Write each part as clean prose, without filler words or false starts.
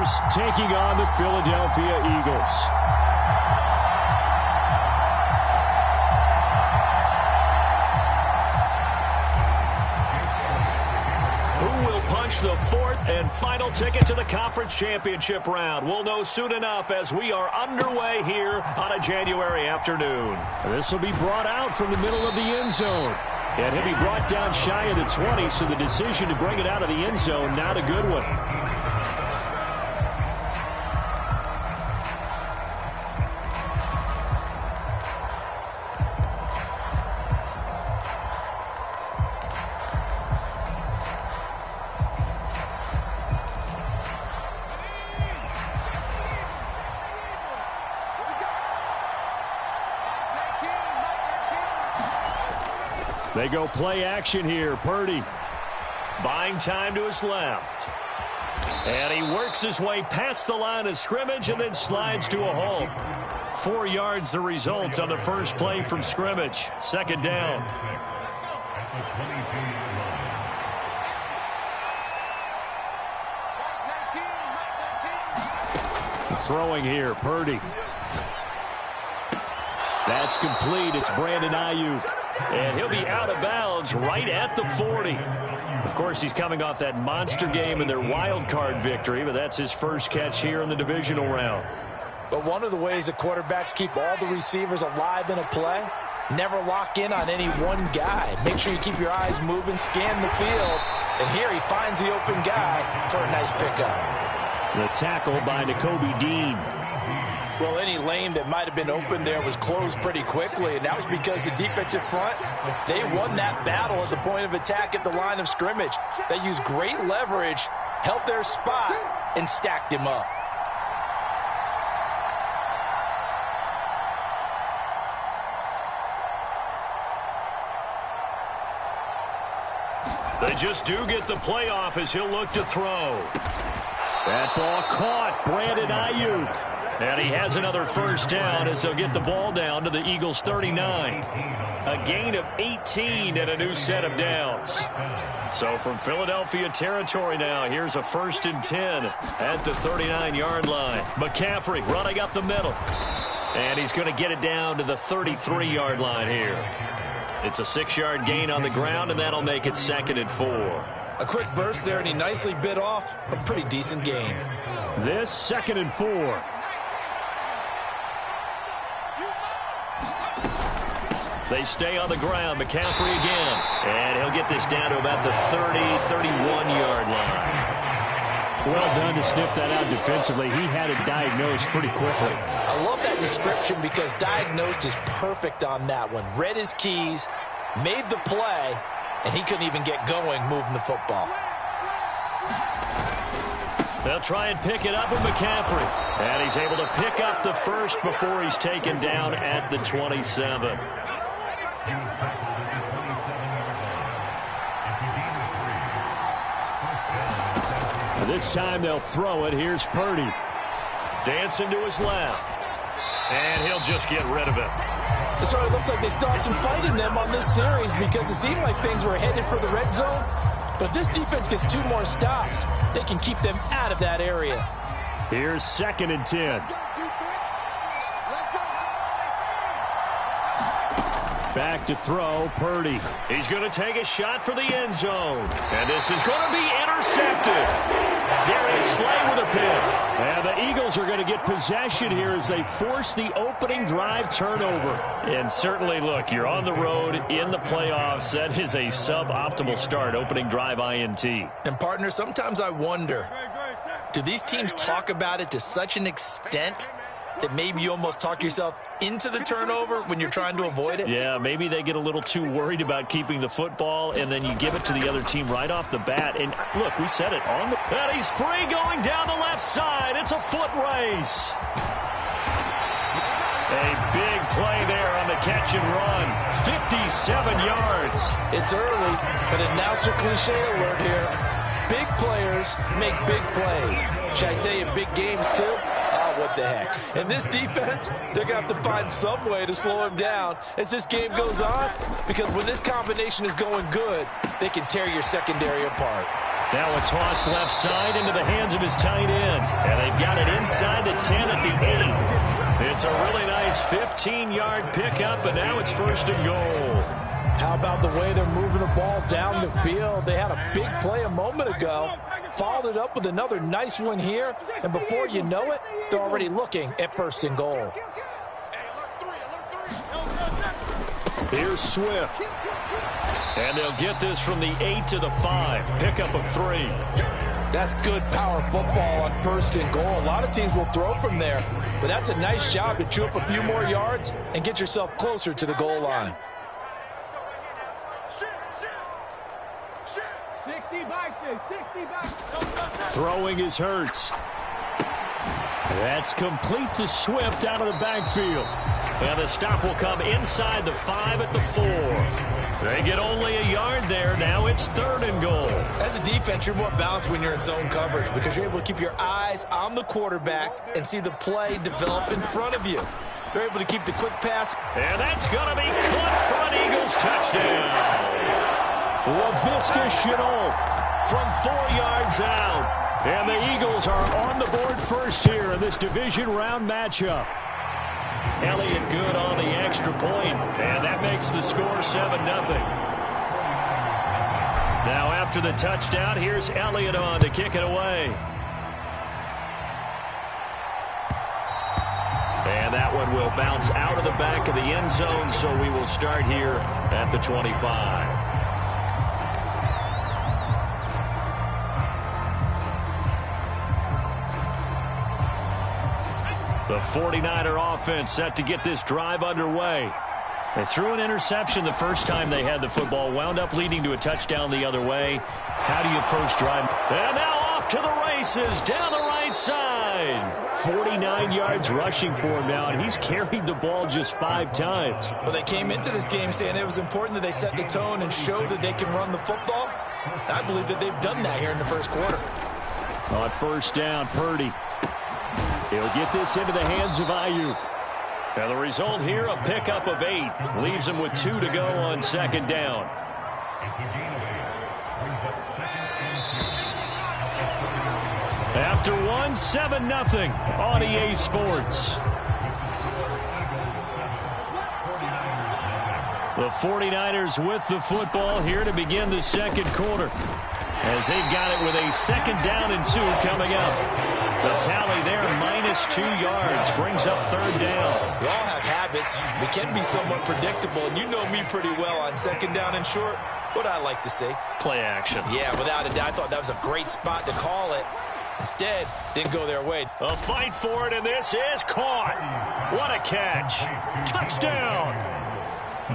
Steelers taking on the Philadelphia Eagles. The fourth and final ticket to the conference championship round. We'll know soon enough as we are underway here on a January afternoon. This will be brought out from the middle of the end zone. And he'll be brought down shy of the 20, so the decision to bring it out of the end zone, not a good one. They go play action here. Purdy buying time to his left. And he works his way past the line of scrimmage and then slides to a halt. 4 yards the result on the first play from scrimmage. Second down. Throwing here, Purdy. That's complete. It's Brandon Ayuk. And he'll be out of bounds right at the 40. Of course, he's coming off that monster game in their wild card victory, but that's his first catch here in the divisional round. But one of the ways that quarterbacks keep all the receivers alive in a play, never lock in on any one guy. Make sure you keep your eyes moving, scan the field, and here he finds the open guy for a nice pickup. The tackle by Nakobe Dean. Well, any lane that might have been open there was closed pretty quickly, and that was because the defensive front, they won that battle at the point of attack at the line of scrimmage. They used great leverage, held their spot, and stacked him up. They just do get the playoff as he'll look to throw. That ball caught. Brandon Ayuk. And he has another first down as they'll get the ball down to the Eagles' 39. A gain of 18 and a new set of downs. So from Philadelphia territory now, here's a 1st and 10 at the 39-yard line. McCaffrey running up the middle. And he's going to get it down to the 33-yard line here. It's a 6-yard gain on the ground, and that'll make it 2nd and 4. A quick burst there, and he nicely bit off a pretty decent gain. This 2nd and 4. They stay on the ground. McCaffrey again. And he'll get this down to about the 30, 31-yard line. Well done to sniff that out defensively. He had it diagnosed pretty quickly. I love that description because diagnosed is perfect on that one. Read his keys, made the play, and he couldn't even get going moving the football. They'll try and pick it up with McCaffrey. And he's able to pick up the first before he's taken down at the 27. This time they'll throw it. Here's Purdy. Dancing to his left. And he'll just get rid of it. So it looks like they still have some fight in them on this series because it seemed like things were headed for the red zone. But this defense gets 2 more stops. They can keep them out of that area. Here's 2nd and 10. Back to throw, Purdy. He's going to take a shot for the end zone. And this is going to be intercepted. Darius Slay with a pick. And the Eagles are going to get possession here as they force the opening drive turnover. And certainly, look, you're on the road in the playoffs. That is a suboptimal start, opening drive INT. And, partner, sometimes I wonder, do these teams talk about it to such an extent that maybe you almost talk yourself into the turnover when you're trying to avoid it? Yeah, maybe they get a little too worried about keeping the football, and then you give it to the other team right off the bat. And look, we said it on the... And he's free going down the left side. It's a foot race. A big play there on the catch and run. 57 yards. It's early, but announce a cliche alert here. Big players make big plays. Should I say in big games too? Oh, what the heck. And this defense, they're going to have to find some way to slow him down as this game goes on, because when this combination is going good, they can tear your secondary apart. Now a toss left side into the hands of his tight end. And they've got it inside the 10 at the 8. It's a really nice 15-yard pickup, and now it's 1st and goal. How about the way they're moving the ball down the field? They had a big play a moment ago, followed it up with another nice one here, and before you know it, they're already looking at 1st and goal. Here's Swift. And they'll get this from the 8 to the 5. Pickup of 3. That's good power football on 1st and goal. A lot of teams will throw from there, but that's a nice job to chew up a few more yards and get yourself closer to the goal line. 60 by 6. Throwing is Hurts. That's complete to Swift out of the backfield. And the stop will come inside the 5 at the 4. They get only a yard there. Now it's 3rd and goal. As a defense, you're more balanced when you're in zone coverage because you're able to keep your eyes on the quarterback and see the play develop in front of you. They're able to keep the quick pass. And that's going to be caught for an Eagles touchdown. Laviska Shenault from 4 yards out. And the Eagles are on the board first here in this division round matchup. Elliott good on the extra point, and that makes the score 7-0. Now after the touchdown, here's Elliott on to kick it away. And that one will bounce out of the back of the end zone, so we will start here at the 25. The 49er offense set to get this drive underway. They threw an interception the first time they had the football, wound up leading to a touchdown the other way. How do you approach drive? And now off to the races down the right side. 49 yards rushing for him now, and he's carried the ball just 5 times. Well, they came into this game saying it was important that they set the tone and show that they can run the football. I believe that they've done that here in the first quarter. On 1st down, Purdy. He'll get this into the hands of Ayuk. And the result here, a pickup of 8. Leaves him with 2 to go on 2nd down. After 1, 7-0 on EA Sports. The 49ers with the football here to begin the 2nd quarter. As they've got it with a 2nd down and 2 coming up. The tally there, -2 yards, brings up 3rd down. We all have habits. We can be somewhat predictable, and you know me pretty well on 2nd down and short. What I like to see. Play action. Yeah, without a doubt. I thought that was a great spot to call it. Instead, didn't go their way. A fight for it, and this is caught. What a catch. Touchdown.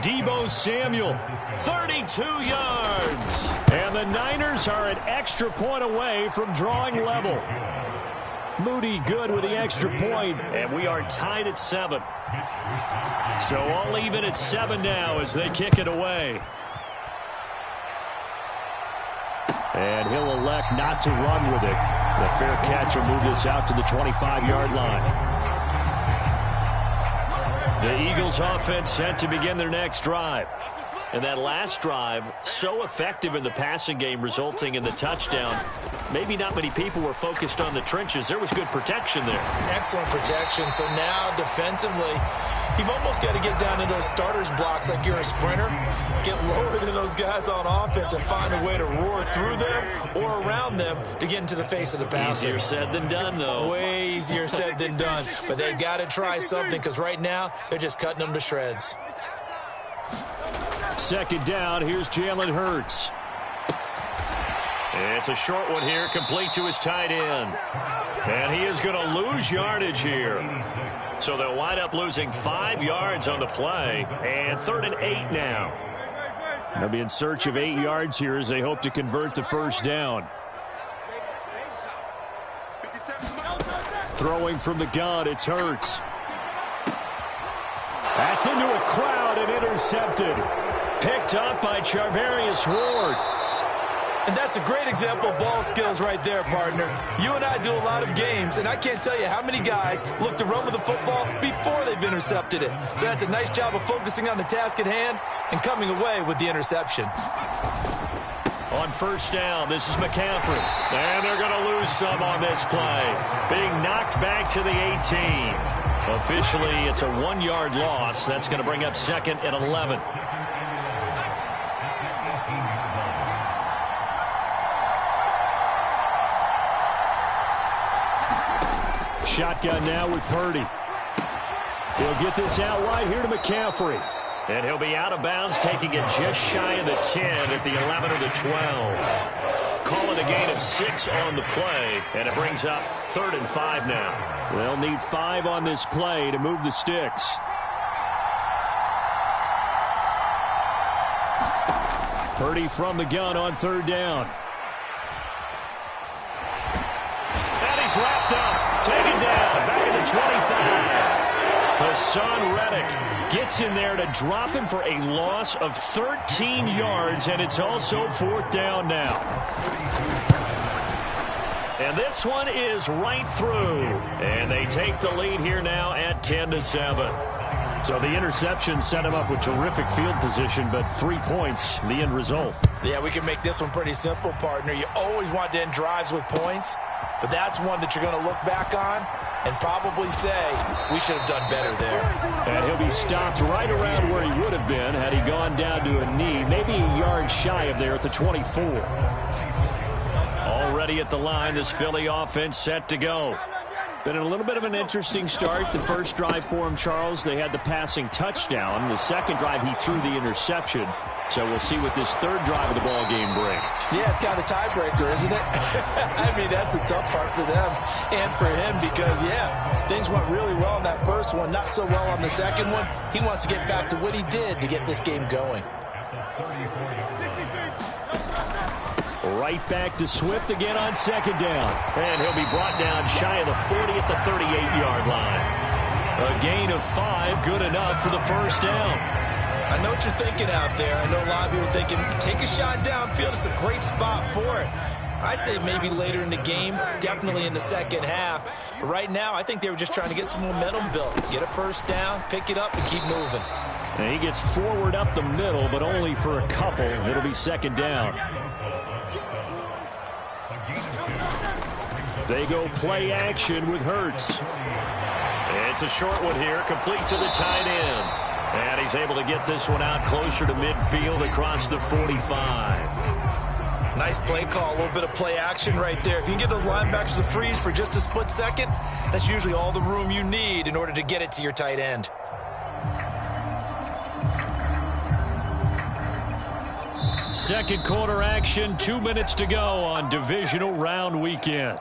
Deebo Samuel, 32 yards. And the Niners are an extra point away from drawing level. Moody good with the extra point, and we are tied at 7. So all even at 7 now as they kick it away. And he'll elect not to run with it. The fair catch will move this out to the 25-yard line. The Eagles offense set to begin their next drive. And that last drive, so effective in the passing game, resulting in the touchdown. Maybe not many people were focused on the trenches. There was good protection there. Excellent protection. So now defensively, you've almost got to get down into those starters blocks like you're a sprinter. Get lower than those guys on offense and find a way to roar through them or around them to get into the face of the passer. Easier said than done, though. Way easier said than done. But they've got to try something because right now they're just cutting them to shreds. 2nd down, here's Jalen Hurts. It's a short one here, complete to his tight end. And he is going to lose yardage here. So they'll wind up losing 5 yards on the play. And 3rd and 8 now. They'll be in search of 8 yards here as they hope to convert the 1st down. Throwing from the gun, it's Hurts. That's into a crowd and intercepted. Picked up by Charvarius Ward. And that's a great example of ball skills right there, partner. You and I do a lot of games, and I can't tell you how many guys look to run with the football before they've intercepted it. So that's a nice job of focusing on the task at hand and coming away with the interception. On first down, this is McCaffrey. And they're going to lose some on this play. Being knocked back to the 18. Officially, it's a 1-yard loss. That's going to bring up 2nd and 11. Shotgun now with Purdy. He'll get this out wide here to McCaffrey. And he'll be out of bounds, taking it just shy of the 10 at the 11 or the 12. Call it a gain of 6 on the play, and it brings up 3rd and 5 now. They'll need 5 on this play to move the sticks. Purdy from the gun on 3rd down. And he's wrapped up, taken down, back at the 25. Hassan Reddick gets in there to drop him for a loss of 13 yards, and it's also 4th down now. And this one is right through. And they take the lead here now at 10-7. So the interception set him up with terrific field position, but 3 points, the end result. Yeah, we can make this one pretty simple, partner. You always want to end drives with points, but that's one that you're going to look back on and probably say, we should have done better there. And he'll be stopped right around where he would have been had he gone down to a knee, maybe a yard shy of there at the 24. Already at the line, this Philly offense set to go. Been a little bit of an interesting start. The first drive for him, Charles, they had the passing touchdown. The second drive, he threw the interception. So we'll see what this third drive of the ball game brings. Yeah, it's kind of a tiebreaker, isn't it? I mean, that's the tough part for them and for him because, yeah, things went really well in that first one, not so well on the second one. He wants to get back to what he did to get this game going. Right back to Swift again on 2nd down. And he'll be brought down shy of the 40 at the 38-yard line. A gain of 5, good enough for the first down. I know what you're thinking out there. I know a lot of people are thinking, take a shot downfield. It's a great spot for it. I'd say maybe later in the game, definitely in the second half. But right now, I think they were just trying to get some momentum built. Get a first down, pick it up, and keep moving. And he gets forward up the middle, but only for a couple. It'll be 2nd down. They go play action with Hurts. It's a short one here, complete to the tight end. And he's able to get this one out closer to midfield across the 45. Nice play call, a little bit of play action right there. If you can get those linebackers to freeze for just a split second, that's usually all the room you need in order to get it to your tight end. Second quarter action, 2 minutes to go on divisional round weekend.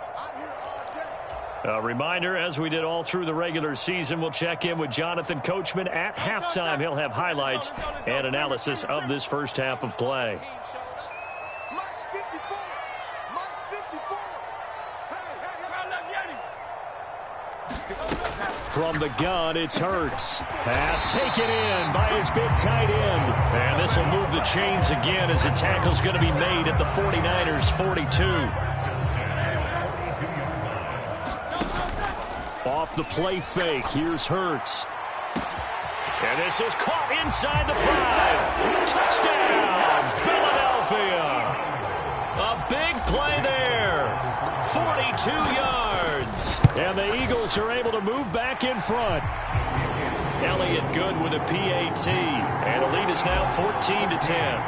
A reminder, as we did all through the regular season, we'll check in with Jonathan Coachman at halftime. He'll have highlights and analysis of this first half of play. From the gun, it's Hurts. Pass taken in by his big tight end. And this will move the chains again as the tackle's going to be made at the 49ers' 42. Off the play fake, here's Hurts. And this is caught inside the 5. Touchdown, Philadelphia. A big play there. 42 yards. And the Eagles are able to move back in front. Elliott good with a PAT. And the lead is now 14-10.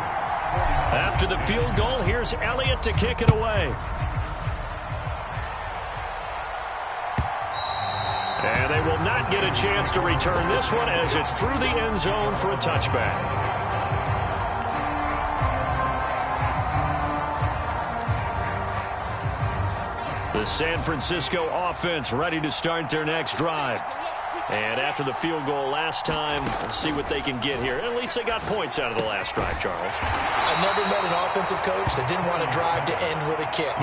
After the field goal, here's Elliott to kick it away. And they will not get a chance to return this one as it's through the end zone for a touchback. The San Francisco offense ready to start their next drive. And after the field goal last time, let's see what they can get here. At least they got points out of the last drive, Charles. I've never met an offensive coach that didn't want to drive to end with a kick.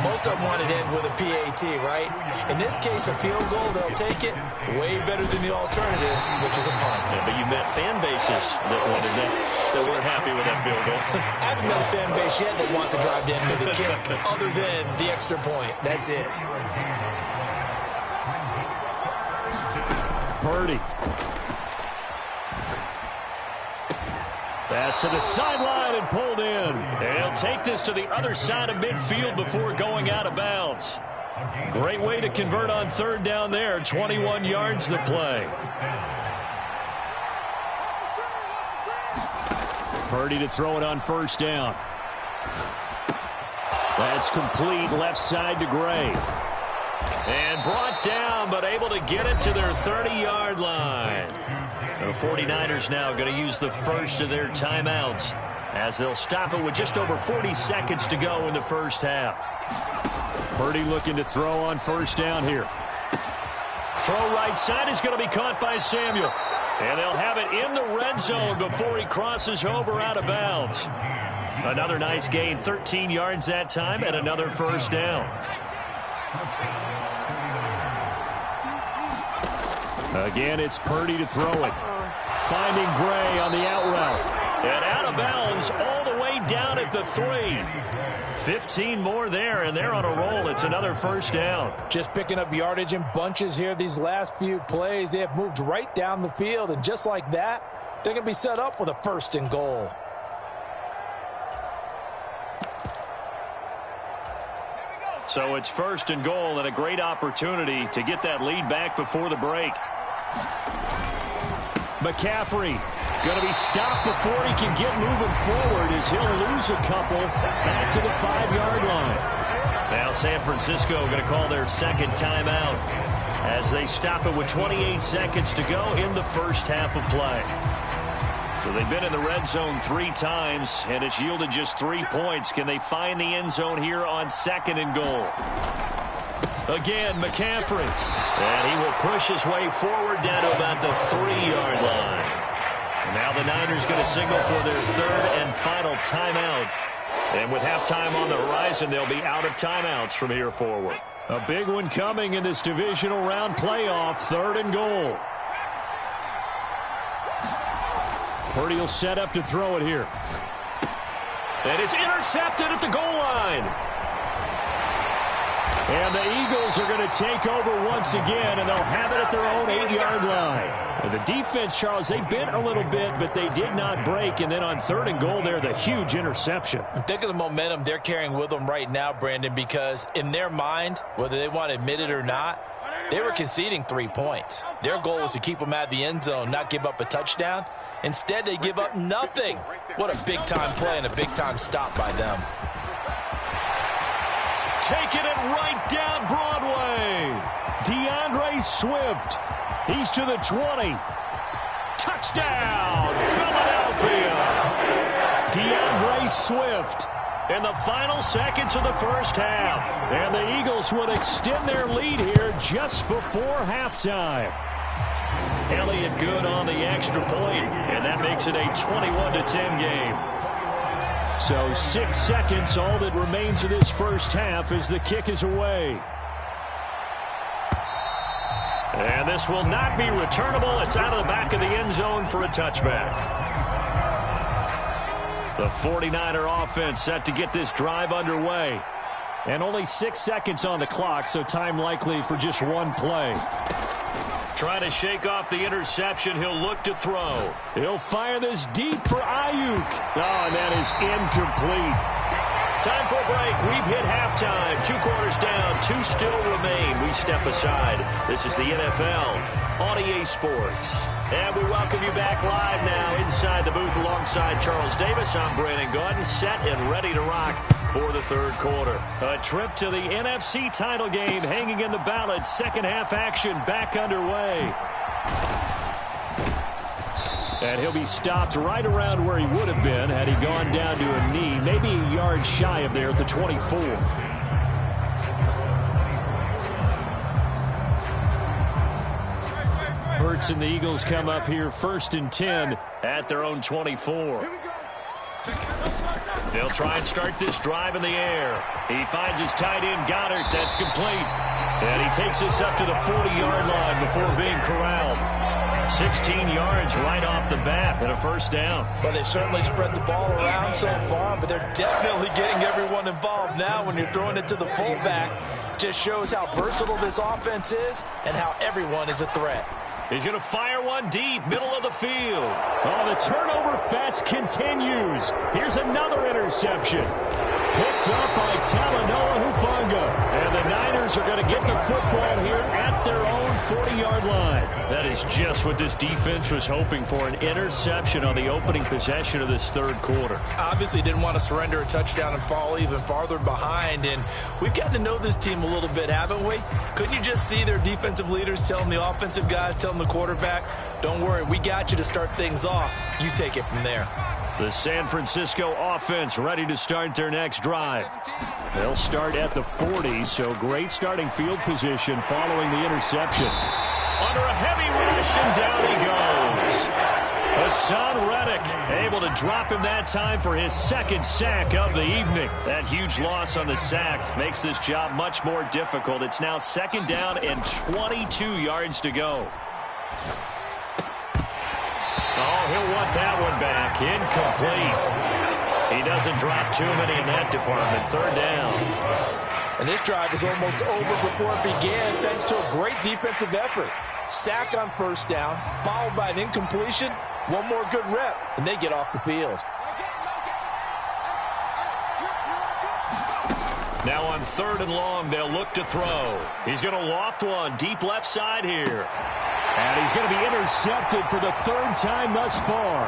Most of them wanted to end with a PAT, right? In this case, a field goal, they'll take it. Way better than the alternative, which is a punt. Yeah, but you met fan bases that wanted that weren't happy with that field goal. I haven't met a fan base yet that wants to drive to end with a kick, other than the extra point. That's it. Purdy. Pass to the sideline and pulled in. And he'll take this to the other side of midfield before going out of bounds. Great way to convert on third down there. 21 yards to play. Purdy to throw it on first down. That's complete left side to Gray. And brought down, but able to get it to their 30-yard line. The 49ers now going to use the first of their timeouts as they'll stop it with just over 40 seconds to go in the first half. Purdy looking to throw on first down here. Throw right side is going to be caught by Samuel. And they'll have it in the red zone before he crosses over out of bounds. Another nice gain, 13 yards that time, and another first down. Again, it's Purdy to throw it. Finding Gray on the out route. And out of bounds all the way down at the 3. 15 more there, and they're on a roll. It's another first down. Just picking up yardage in bunches here these last few plays. They have moved right down the field, and just like that, they're going to be set up with a first and goal. So it's first and goal and a great opportunity to get that lead back before the break. McCaffrey going to be stopped before he can get moving forward as he'll lose a couple back to the 5-yard line. Now San Francisco going to call their second timeout as they stop it with 28 seconds to go in the first half of play. So they've been in the red zone 3 times, and it's yielded just 3 points. Can they find the end zone here on second and goal? Again, McCaffrey. And he will push his way forward down to about the 3-yard line. And now the Niners going to signal for their third and final timeout. And with halftime on the horizon, they'll be out of timeouts from here forward. A big one coming in this divisional round playoff, third and goal. Purdy will set up to throw it here. And it's intercepted at the goal line. And the Eagles are going to take over once again, and they'll have it at their own 8-yard line. And the defense, Charles, they bent a little bit, but they did not break. And then on third and goal there, the huge interception. Think of the momentum they're carrying with them right now, Brandon, because in their mind, whether they want to admit it or not, they were conceding 3 points. Their goal was to keep them at the end zone, not give up a touchdown. Instead, they give up nothing. What a big-time play and a big-time stop by them. Taking it right down Broadway. DeAndre Swift. He's to the 20. Touchdown, Philadelphia. DeAndre Swift in the final seconds of the first half. And the Eagles would extend their lead here just before halftime. Elliott good on the extra point, and that makes it a 21-10 game. So 6 seconds, all that remains of this first half as the kick is away. And this will not be returnable. It's out of the back of the end zone for a touchback. The 49er offense set to get this drive underway. And only 6 seconds on the clock, so time likely for just one play. Trying to shake off the interception. He'll look to throw. He'll fire this deep for Ayuk. Oh, and that is incomplete. Time for a break. We've hit halftime. 2 quarters down. 2 still remain. We step aside. This is the NFL on EA Sports. And we welcome you back live now inside the booth alongside Charles Davis. I'm Brandon Gaudin, set and ready to rock for the third quarter. A trip to the NFC title game hanging in the balance. Second half action back underway. And he'll be stopped right around where he would have been had he gone down to a knee, maybe a yard shy of there at the 24. Hurts and the Eagles come up here 1st and 10 at their own 24. They'll try and start this drive in the air. He finds his tight end, Goddard. That's complete. And he takes this up to the 40-yard line before being corralled. 16 yards right off the bat and a first down. Well, they've certainly spread the ball around so far, but they're definitely getting everyone involved now when you're throwing it to the fullback. Just shows how versatile this offense is and how everyone is a threat. He's going to fire one deep, middle of the field. Oh, the turnover fest continues. Here's another interception. Picked up by Talanoa Hufanga. And the Niners are going to get the football here at their own 40-yard line. That is just what this defense was hoping for, an interception on the opening possession of this third quarter. Obviously didn't want to surrender a touchdown and fall even farther behind. And we've gotten to know this team a little bit, haven't we? Couldn't you just see their defensive leaders telling the offensive guys, telling the quarterback, don't worry, we got you to start things off. You take it from there. The San Francisco offense ready to start their next drive. They'll start at the 40, so great starting field position following the interception. Under a heavy rush, and down he goes. Hassan Reddick able to drop him that time for his second sack of the evening. That huge loss on the sack makes this job much more difficult. It's now second down and 22 yards to go. Oh, he'll want that one back. Incomplete. He doesn't drop too many in that department. Third down. And this drive is almost over before it began thanks to a great defensive effort. Sack on first down, followed by an incompletion. One more good rep, and they get off the field. Now on third and long, they'll look to throw. He's going to loft one deep left side here. And he's going to be intercepted for the third time thus far.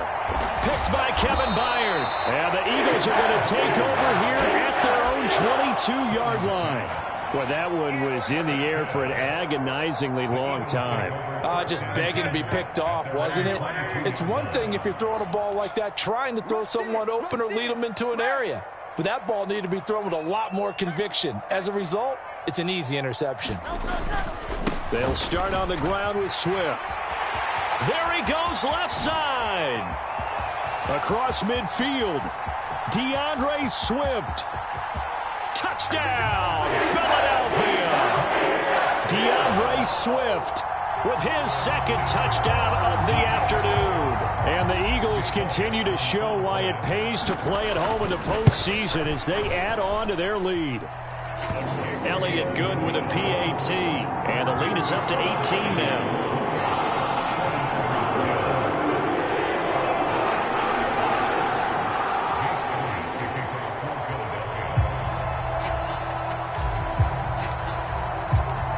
Picked by Kevin Byard. And the Eagles are going to take over here at their own 22-yard line. Well, that one was in the air for an agonizingly long time. Just begging to be picked off, wasn't it? It's one thing if you're throwing a ball like that, trying to throw someone open or lead them into an area. But that ball needed to be thrown with a lot more conviction. As a result, it's an easy interception. They'll start on the ground with Swift. There he goes left side. Across midfield, DeAndre Swift. Touchdown, Philadelphia. DeAndre Swift with his second touchdown of the afternoon. And the Eagles continue to show why it pays to play at home in the postseason as they add on to their lead. Elliott good with a PAT. And the lead is up to 18 now.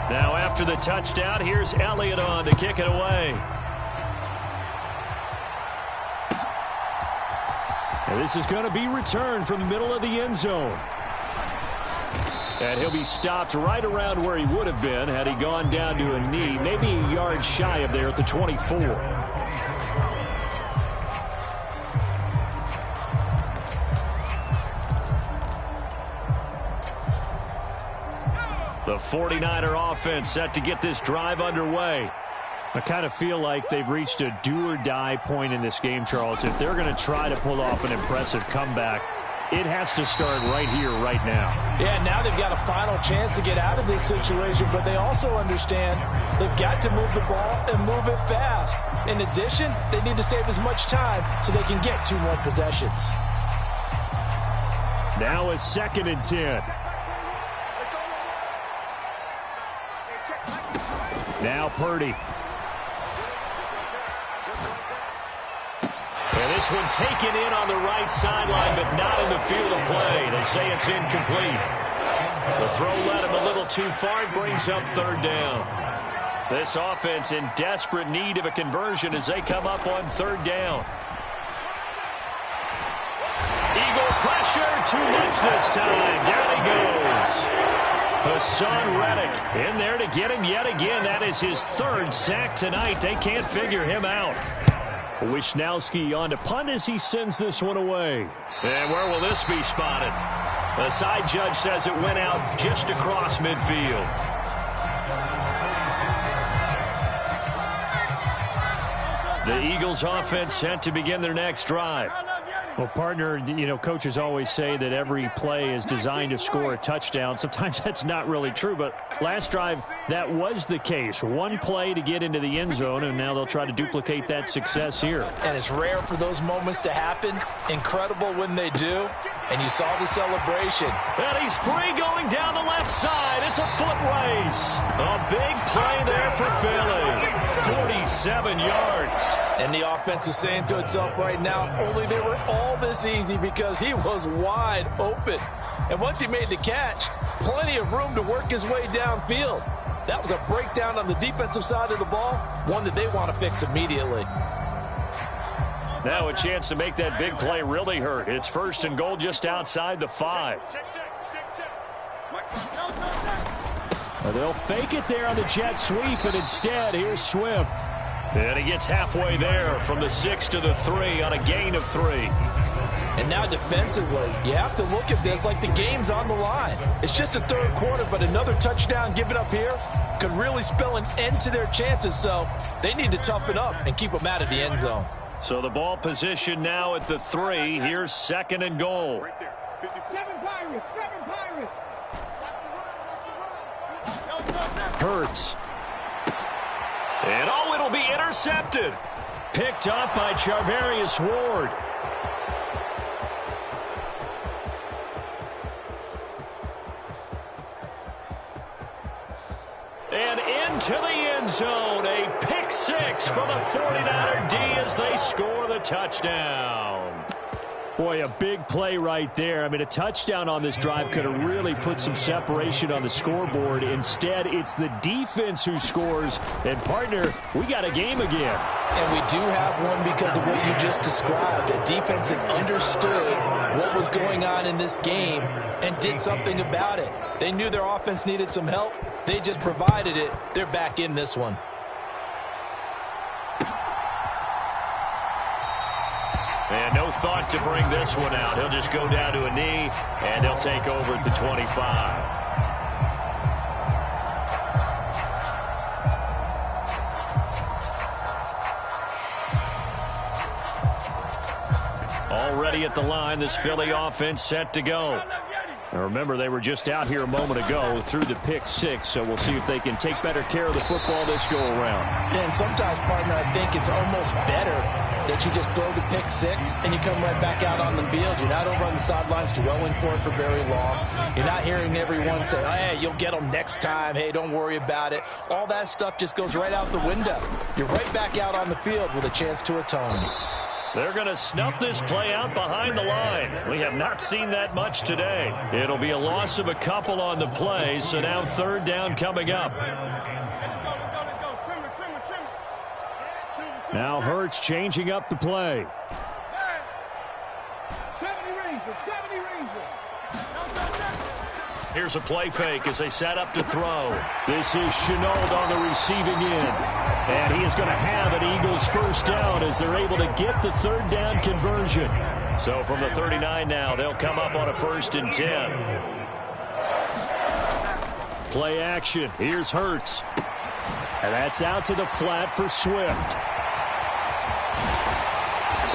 Now after the touchdown, here's Elliott on to kick it away. And this is going to be returned from the middle of the end zone. And he'll be stopped right around where he would have been had he gone down to a knee, maybe a yard shy of there at the 24. The 49er offense set to get this drive underway. I kind of feel like they've reached a do-or-die point in this game, Charles. If they're going to try to pull off an impressive comeback, it has to start right here, right now. Yeah, now they've got a final chance to get out of this situation, but they also understand they've got to move the ball and move it fast. In addition, they need to save as much time so they can get 2 more possessions. Now a 2nd and 10. Now Purdy. And this one taken in on the right sideline, but not in the field of play. They say it's incomplete. The throw led him a little too far and brings up third down. This offense in desperate need of a conversion as they come up on third down. Eagle pressure, too much this time. Down he goes. Hassan Reddick in there to get him yet again. That is his 3rd sack tonight. They can't figure him out. Wisnowski on to punt as he sends this one away. And where will this be spotted? The side judge says it went out just across midfield. The Eagles offense set to begin their next drive. Well, partner, you know, coaches always say that every play is designed to score a touchdown. Sometimes that's not really true, but last drive, that was the case. One play to get into the end zone, and now they'll try to duplicate that success here. And it's rare for those moments to happen. Incredible when they do. And you saw the celebration. And he's free going down the left side. It's a foot race. A big play there for Philly. 7 yards. And the offense is saying to itself right now, only they were all this easy because he was wide open. And once he made the catch, plenty of room to work his way downfield. That was a breakdown on the defensive side of the ball, one that they want to fix immediately. Now a chance to make that big play really hurt. It's 1st and goal just outside the 5. They'll fake it there on the jet sweep, and instead, here's Swift. And he gets halfway there from the 6 to the 3 on a gain of 3. And now defensively, you have to look at this like the game's on the line. It's just the 3rd quarter, but another touchdown given up here could really spell an end to their chances. So they need to toughen up and keep them out of the end zone. So the ball position now at the 3. Here's 2nd and goal. 7 Pirates, 7 Pirates. Hurts. And it'll be intercepted. Picked up by Charvarius Ward. And into the end zone. A pick 6 for the 49er D as they score the touchdown. Boy, a big play right there. I mean, a touchdown on this drive could have really put some separation on the scoreboard. Instead, it's the defense who scores. And, partner, we got a game again. And we do have one because of what you just described. A defense that understood what was going on in this game and did something about it. They knew their offense needed some help. They just provided it. They're back in this one. And no thought to bring this one out. He'll just go down to a knee, and they'll take over at the 25. Already at the line, this Philly offense set to go. Now remember, they were just out here a moment ago through the pick 6, so we'll see if they can take better care of the football this go-around. And sometimes, partner, I think it's almost better that you just throw the pick 6 and you come right back out on the field. You're not over on the sidelines dwelling for it for very long. You're not hearing everyone say, hey, you'll get them next time. Hey, don't worry about it. All that stuff just goes right out the window. You're right back out on the field with a chance to atone. They're going to snuff this play out behind the line. We have not seen that much today. It'll be a loss of a couple on the play, so now 3rd down coming up. Now Hurts changing up the play. 70 Rangers, 70 Rangers. Here's a play fake as they set up to throw. This is Shenault on the receiving end. And he is going to have an Eagles 1st down as they're able to get the 3rd down conversion. So from the 39 now, they'll come up on a 1st and 10. Play action. Here's Hurts. And that's out to the flat for Swift.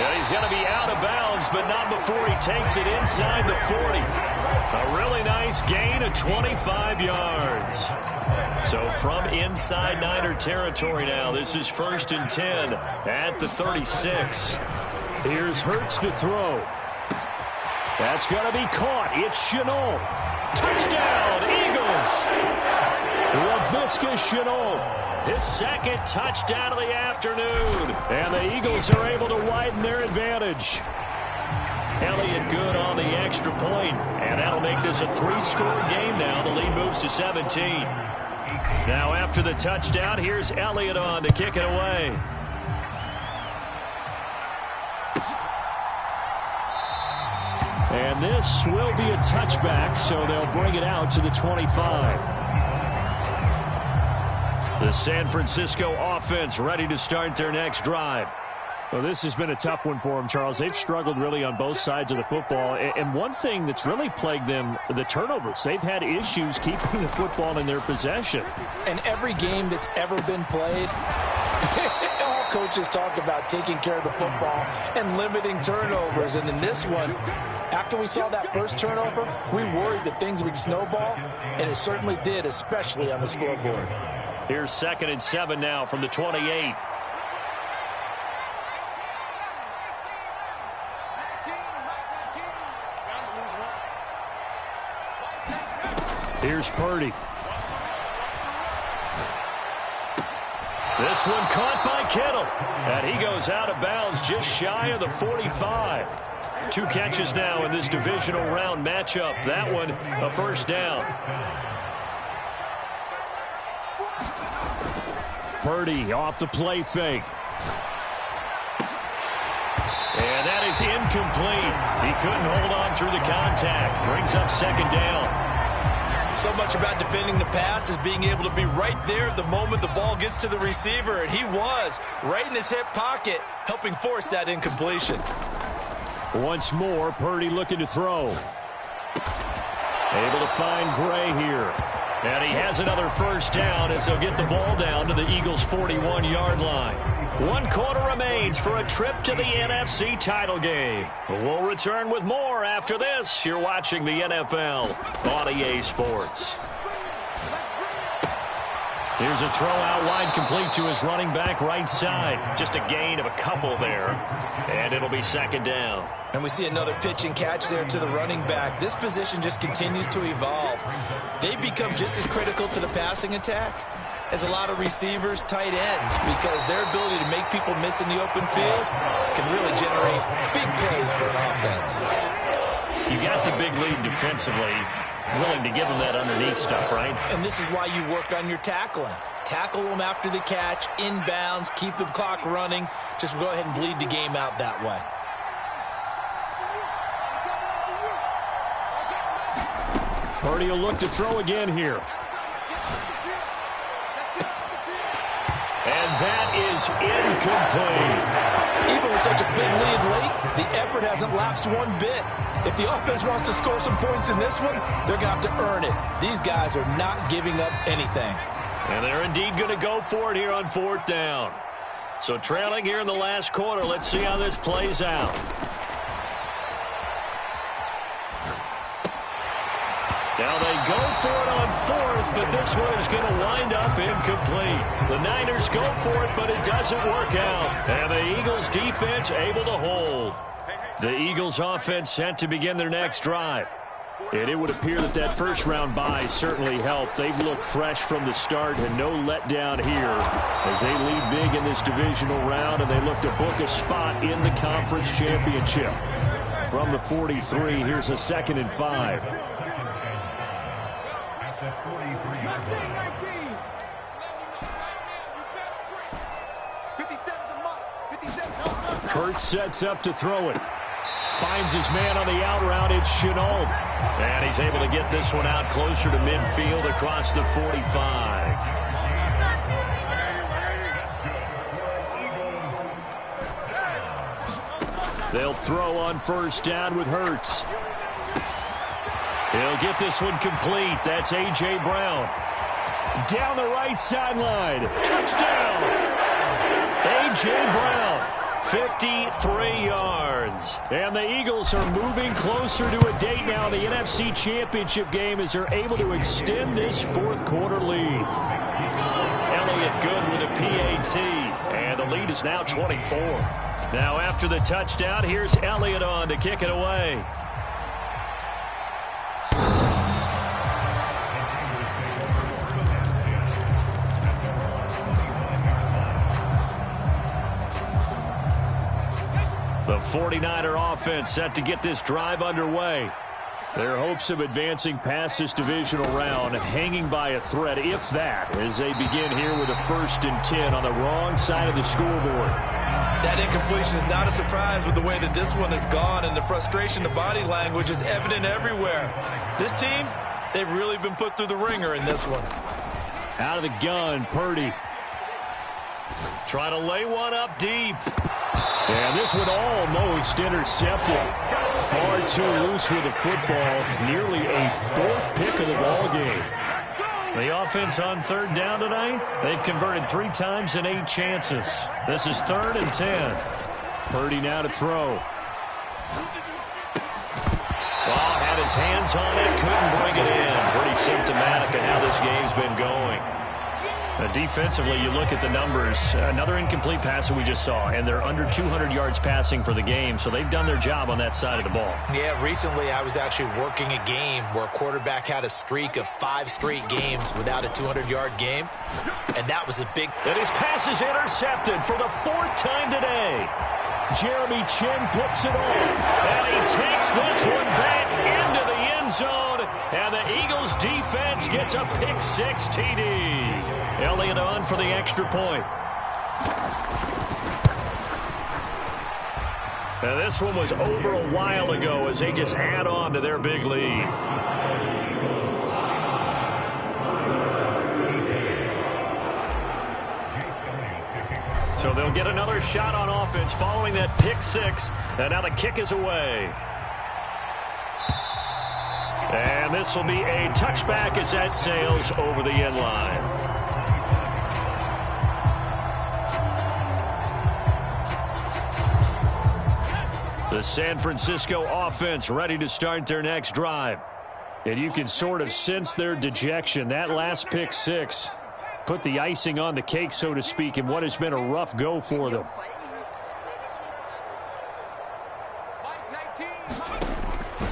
Yeah, he's going to be out of bounds, but not before he takes it inside the 40. A really nice gain of 25 yards. So from inside Niner territory now, this is 1st and 10 at the 36. Here's Hurts to throw. That's going to be caught. It's Shenault. Touchdown, Eagles. Laviska Shenault. His 2nd touchdown of the afternoon. And the Eagles are able to widen their advantage. Elliott good on the extra point. And that'll make this a 3-score game now. The lead moves to 17. Now after the touchdown, here's Elliott on to kick it away. And this will be a touchback, so they'll bring it out to the 25. The San Francisco offense ready to start their next drive. Well, this has been a tough one for them, Charles. They've struggled really on both sides of the football. And one thing that's really plagued them, the turnovers. They've had issues keeping the football in their possession. And every game that's ever been played, all coaches talk about taking care of the football and limiting turnovers. And in this one, after we saw that first turnover, we worried that things would snowball, and it certainly did, especially on the scoreboard. Here's 2nd and 7 now from the 28. Here's Purdy. This one caught by Kittle. And he goes out of bounds just shy of the 45. 2 catches now in this divisional round matchup. That one a first down. Purdy off the play fake. And that is incomplete. He couldn't hold on through the contact. Brings up second down. So much about defending the pass is being able to be right there at the moment the ball gets to the receiver, and he was right in his hip pocket, helping force that incompletion. Once more, Purdy looking to throw. Able to find Gray here. And he has another first down as they'll get the ball down to the Eagles' 41-yard line. 1 quarter remains for a trip to the NFC title game. We'll return with more after this. You're watching the NFL on EA Sports. Here's a throw out wide, complete to his running back right side. Just a gain of a couple there. And it'll be second down. And we see another pitch and catch there to the running back. This position just continues to evolve. They've become just as critical to the passing attack as a lot of receivers, tight ends, because their ability to make people miss in the open field can really generate big plays for an offense. You got the big lead defensively, willing to give them that underneath stuff, right? And this is why you work on your tackling. Tackle them after the catch, inbounds, keep the clock running. Just go ahead and bleed the game out that way. Purdy will look to throw again here. And that is incomplete. Even with such a big lead late, the effort hasn't lapsed one bit. If the offense wants to score some points in this one, they're going to have to earn it. These guys are not giving up anything. And they're indeed going to go for it here on 4th down. So trailing here in the last quarter, let's see how this plays out. Now they go for it on 4th, but this one is going to wind up incomplete. The Niners go for it, but it doesn't work out. And the Eagles defense able to hold. The Eagles offense set to begin their next drive. And it would appear that that first-round bye certainly helped. They've looked fresh from the start and no letdown here as they lead big in this divisional round, and they look to book a spot in the conference championship. From the 43, here's a 2nd and 5. Kurt sets up to throw it. Finds his man on the out route. It's Shenault. And he's able to get this one out closer to midfield across the 45. They'll throw on first down with Hurts. He'll get this one complete. That's A.J. Brown. Down the right sideline. Touchdown! A.J. Brown. 53 yards. And the Eagles are moving closer to a date now in the NFC Championship game as they're able to extend this 4th quarter lead. Elliott good with a PAT. And the lead is now 24. Now after the touchdown, here's Elliott on to kick it away. The 49er offense set to get this drive underway. Their hopes of advancing past this divisional round hanging by a thread, if that, as they begin here with a 1st and 10 on the wrong side of the scoreboard. That incompletion is not a surprise with the way that this one has gone, and the frustration, the body language is evident everywhere. This team, they've really been put through the ringer in this one. Out of the gun, Purdy. Trying to lay one up deep. And this one almost intercepted. Far too loose with the football. Nearly a 4th pick of the ball game. The offense on 3rd down tonight, they've converted 3 times in 8 chances. This is 3rd and 10. Purdy now to throw. Well, had his hands on it, couldn't bring it in. Pretty symptomatic of how this game's been going. Defensively, you look at the numbers. Another incomplete pass that we just saw, and they're under 200 yards passing for the game, so they've done their job on that side of the ball. Yeah, recently I was actually working a game where a quarterback had a streak of 5 straight games without a 200-yard game, and that was a big... And his pass is intercepted for the 4th time today. Jeremy Chinn picks it off, and he takes this one back into the end zone, and the Eagles defense gets a pick-6 TD. Elliott on for the extra point. Now this one was over a while ago as they just add on to their big lead. So they'll get another shot on offense following that pick-6, and now the kick is away. And this will be a touchback as that sails over the end line. The San Francisco offense ready to start their next drive. And you can sort of sense their dejection. That last pick-6 put the icing on the cake, so to speak, in what has been a rough go for them.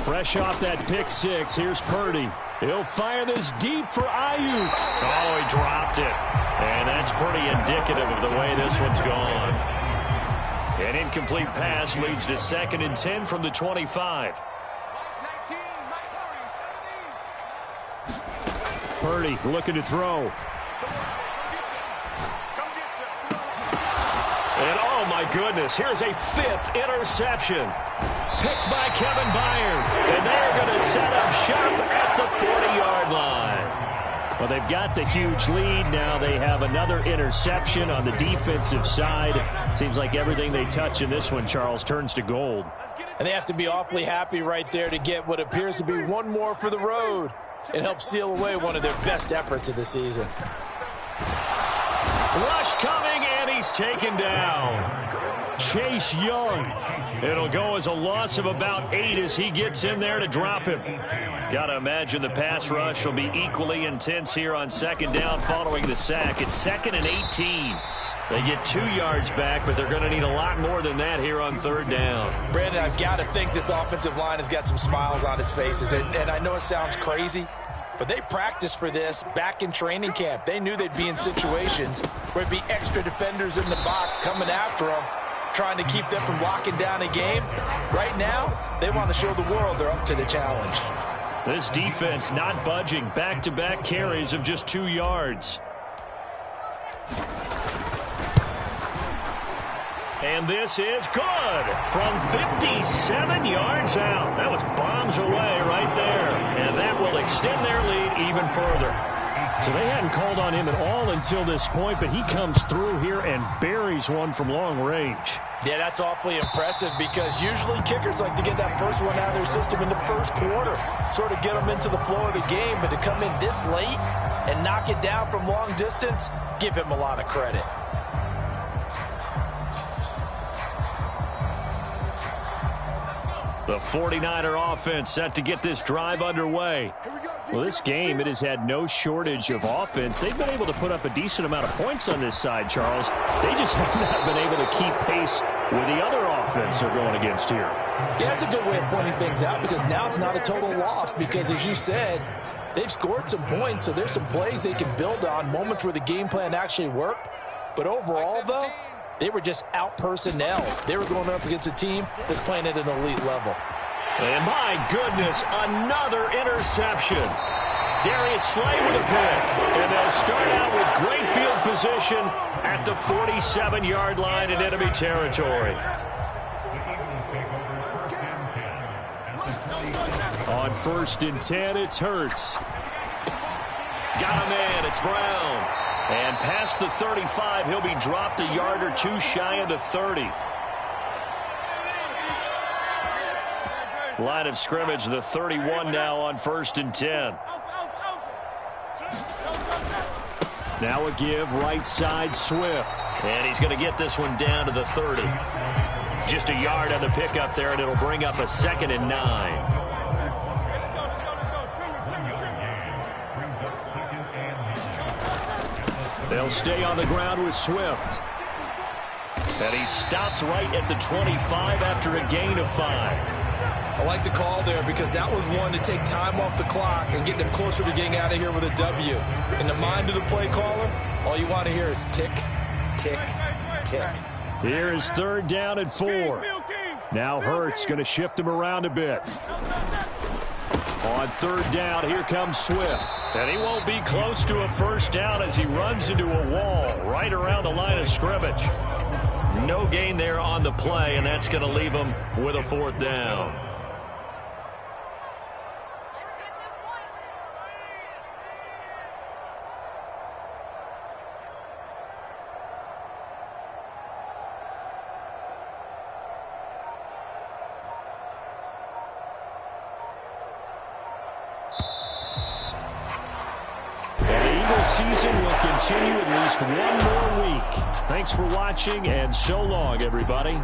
Fresh off that pick-6, here's Purdy. He'll fire this deep for Ayuk. Oh, he dropped it. And that's pretty indicative of the way this one's gone. An incomplete pass leads to 2nd and 10 from the 25. Purdy looking to throw. And oh my goodness, here's a 5th interception. Picked by Kevin Byard. And they're going to set up shop at the 40-yard line. Well, they've got the huge lead. Now they have another interception on the defensive side. Seems like everything they touch in this one, Charles, turns to gold. And they have to be awfully happy right there to get what appears to be one more for the road. It helps seal away one of their best efforts of the season. Rush coming, and he's taken down. Chase Young. It'll go as a loss of about 8 as he gets in there to drop him. Got to imagine the pass rush will be equally intense here on 2nd down following the sack. It's 2nd and 18. They get 2 yards back, but they're going to need a lot more than that here on 3rd down. Brandon, I've got to think this offensive line has got some smiles on its faces. And I know it sounds crazy, but they practiced for this back in training camp. They knew they'd be in situations where there'd be extra defenders in the box coming after them, trying to keep them from locking down a game. Right now, they want to show the world they're up to the challenge. This defense not budging. Back-to-back carries of just 2 yards. And this is good from 57 yards out. That was bombs away right there. And that will extend their lead even further. So they hadn't called on him at all until this point, but he comes through here and buries one from long range. Yeah, that's awfully impressive because usually kickers like to get that first one out of their system in the first quarter, sort of get them into the flow of the game, but to come in this late and knock it down from long distance, give him a lot of credit. The 49er offense set to get this drive underway. Well, this game, it has had no shortage of offense. They've been able to put up a decent amount of points on this side, Charles. They just have not been able to keep pace with the other offense they're going against here. Yeah, that's a good way of pointing things out because now it's not a total loss because, as you said, they've scored some points, so there's some plays they can build on, moments where the game plan actually worked. But overall, though, they were just out-personnel. They were going up against a team that's playing at an elite level. And my goodness, another interception. Darius Slay with a pick. And they'll start out with great field position at the 47-yard line in enemy territory. On 1st and 10, it's Hurts. Got a man, it's Brown. And past the 35, he'll be dropped a yard or 2 shy of the 30. Line of scrimmage, the 31 now on 1st and 10. Now a give, right side, Swift. And he's going to get this one down to the 30. Just a yard on the pickup there, and it'll bring up a 2nd and 9. They'll stay on the ground with Swift. And he stopped right at the 25 after a gain of 5. I like the call there because that was one to take time off the clock and get them closer to getting out of here with a W. In the mind of the play caller, all you want to hear is tick, tick, tick. Here is 3rd down and 4. Now Hurts going to shift him around a bit. On 3rd down, here comes Swift. And he won't be close to a 1st down as he runs into a wall right around the line of scrimmage. No gain there on the play, and that's going to leave him with a 4th down. Season will continue at least one more week. Thanks for watching, and so long, everybody.